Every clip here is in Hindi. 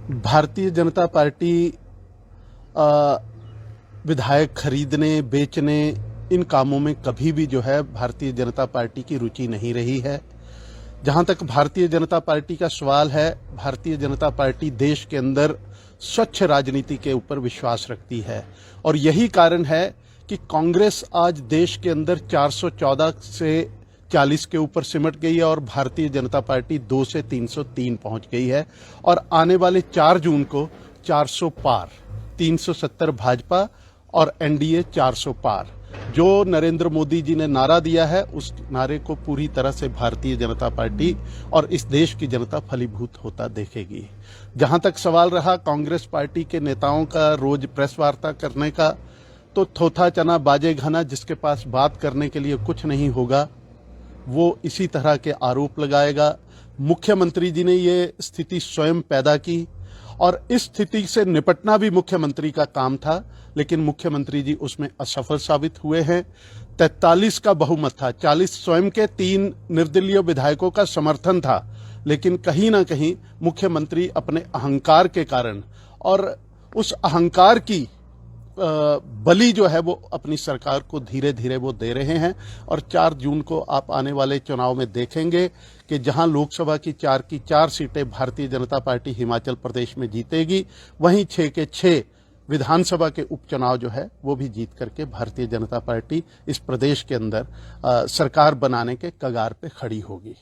भारतीय जनता पार्टी विधायक खरीदने, बेचने, इन कामों में कभी भी जो है भारतीय जनता पार्टी की रुचि नहीं रही है। जहां तक भारतीय जनता पार्टी का सवाल है, भारतीय जनता पार्टी देश के अंदर स्वच्छ राजनीति के ऊपर विश्वास रखती है और यही कारण है कि कांग्रेस आज देश के अंदर 414 से 40 के ऊपर सिमट गई है और भारतीय जनता पार्टी 2 से 303 पहुंच गई है और आने वाले 4 जून को 400 पार, 370 भाजपा और एनडीए 400 पार। जो नरेंद्र मोदी जी ने नारा दिया है, उस नारे को पूरी तरह से भारतीय जनता पार्टी और इस देश की जनता फलीभूत होता देखेगी। जहां तक सवाल रहा कांग्रेस पार्टी के नेताओं का रोज प्रेस वार्ता करने का, तो थोथा चना बाजे घना, जिसके पास बात करने के लिए कुछ नहीं होगा वो इसी तरह के आरोप लगाएगा। मुख्यमंत्री जी ने ये स्थिति स्वयं पैदा की और इस स्थिति से निपटना भी मुख्यमंत्री का काम था, लेकिन मुख्यमंत्री जी उसमें असफल साबित हुए हैं। 43 का बहुमत था, 40 स्वयं के, 3 निर्दलीय विधायकों का समर्थन था, लेकिन कहीं ना कहीं मुख्यमंत्री अपने अहंकार के कारण और उस अहंकार की बलि जो है वो अपनी सरकार को धीरे धीरे वो दे रहे हैं। और 4 जून को आप आने वाले चुनाव में देखेंगे कि जहां लोकसभा की 4 की 4 सीटें भारतीय जनता पार्टी हिमाचल प्रदेश में जीतेगी, वहीं 6 के 6 विधानसभा के उपचुनाव जो है वो भी जीत करके भारतीय जनता पार्टी इस प्रदेश के अंदर सरकार बनाने के कगार पे खड़ी होगी।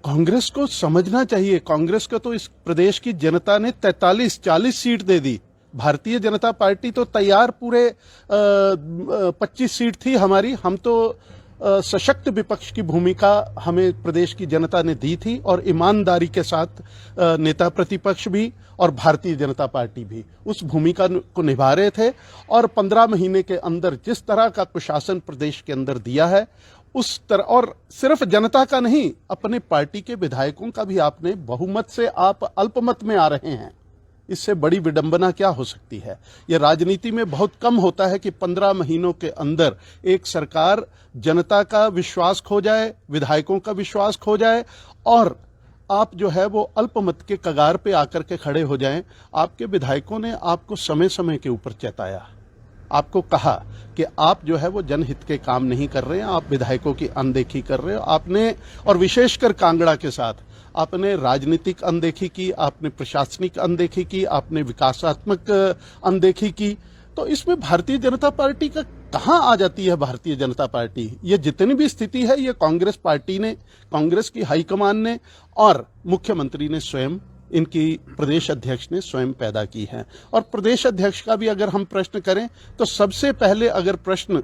कांग्रेस को समझना चाहिए, कांग्रेस को तो इस प्रदेश की जनता ने 43-40 सीट दे दी। भारतीय जनता पार्टी तो तैयार पूरे 25 सीट थी हमारी। हम तो सशक्त विपक्ष की भूमिका हमें प्रदेश की जनता ने दी थी और ईमानदारी के साथ नेता प्रतिपक्ष भी और भारतीय जनता पार्टी भी उस भूमिका को निभा रहे थे। और 15 महीने के अंदर जिस तरह का कुशासन प्रदेश के अंदर दिया है, उस तरह, और सिर्फ जनता का नहीं, अपने पार्टी के विधायकों का भी आपने बहुमत से आप अल्पमत में आ रहे हैं। इससे बड़ी विडंबना क्या हो सकती है? यह राजनीति में बहुत कम होता है कि 15 महीनों के अंदर एक सरकार जनता का विश्वास खो जाए, विधायकों का विश्वास खो जाए और आप जो है वो अल्पमत के कगार पे आकर के खड़े हो जाएं। आपके विधायकों ने आपको समय समय के ऊपर चेताया, आपको कहा कि आप जो है वो जनहित के काम नहीं कर रहे हैं, आप विधायकों की अनदेखी कर रहे हो। आपने, और विशेषकर कांगड़ा के साथ, आपने राजनीतिक अनदेखी की, आपने प्रशासनिक अनदेखी की, आपने विकासात्मक अनदेखी की। तो इसमें भारतीय जनता पार्टी का कहां आ जाती है भारतीय जनता पार्टी? ये जितनी भी स्थिति है, ये कांग्रेस पार्टी ने, कांग्रेस की हाईकमान ने और मुख्यमंत्री ने स्वयं, इनकी प्रदेश अध्यक्ष ने स्वयं पैदा की है। और प्रदेश अध्यक्ष का भी अगर हम प्रश्न करें तो सबसे पहले अगर प्रश्न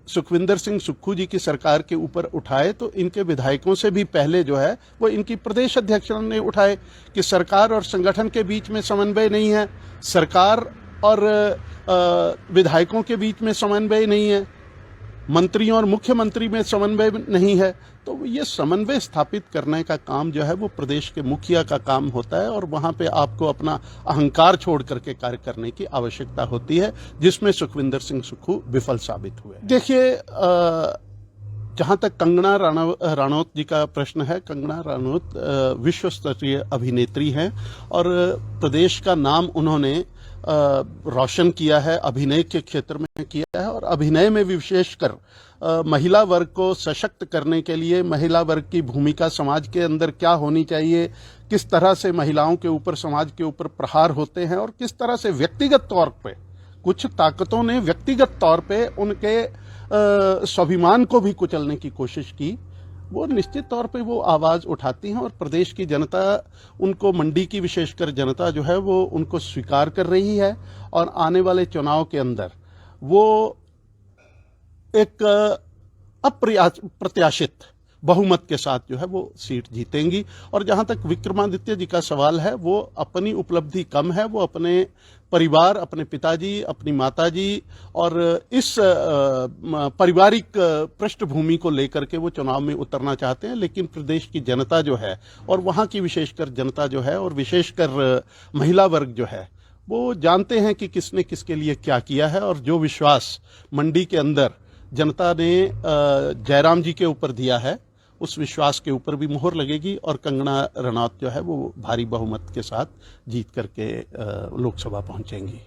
सुखविंदर सिंह सुक्खू जी की सरकार के ऊपर उठाए तो इनके विधायकों से भी पहले जो है वो इनकी प्रदेश अध्यक्ष ने उठाए कि सरकार और संगठन के बीच में समन्वय नहीं है, सरकार और विधायकों के बीच में समन्वय नहीं है, मंत्रियों और मुख्यमंत्री में समन्वय नहीं है। तो ये समन्वय स्थापित करने का काम जो है वो प्रदेश के मुखिया का काम होता है और वहां पे आपको अपना अहंकार छोड़ करके कार्य करने की आवश्यकता होती है, जिसमें सुखविंदर सिंह सुक्खू विफल साबित हुए। देखिए, जहां तक कंगना राणौत जी का प्रश्न है, कंगना राणौत विश्व स्तरीय अभिनेत्री हैं और प्रदेश का नाम उन्होंने रोशन किया है, अभिनय के क्षेत्र में किया है और अभिनय में विशेषकर महिला वर्ग को सशक्त करने के लिए महिला वर्ग की भूमिका समाज के अंदर क्या होनी चाहिए, किस तरह से महिलाओं के ऊपर, समाज के ऊपर प्रहार होते हैं और किस तरह से व्यक्तिगत तौर पे कुछ ताकतों ने व्यक्तिगत तौर पे उनके स्वाभिमान को भी कुचलने की कोशिश की, वो निश्चित तौर पे वो आवाज उठाती हैं और प्रदेश की जनता उनको, मंडी की विशेषकर जनता जो है वो उनको स्वीकार कर रही है और आने वाले चुनाव के अंदर वो एक अप्रत्याशित बहुमत के साथ जो है वो सीट जीतेंगी। और जहां तक विक्रमादित्य जी का सवाल है, वो अपनी उपलब्धि कम है, वो अपने परिवार, अपने पिताजी, अपनी माताजी और इस पारिवारिक पृष्ठभूमि को लेकर के वो चुनाव में उतरना चाहते हैं। लेकिन प्रदेश की जनता जो है और वहां की विशेषकर जनता जो है और विशेषकर महिला वर्ग जो है, वो जानते हैं कि किसने किसके लिए क्या किया है और जो विश्वास मंडी के अंदर जनता ने जयराम जी के ऊपर दिया है, उस विश्वास के ऊपर भी मुहर लगेगी और कंगना रनौत जो है वो भारी बहुमत के साथ जीत करके लोकसभा पहुंचेंगी।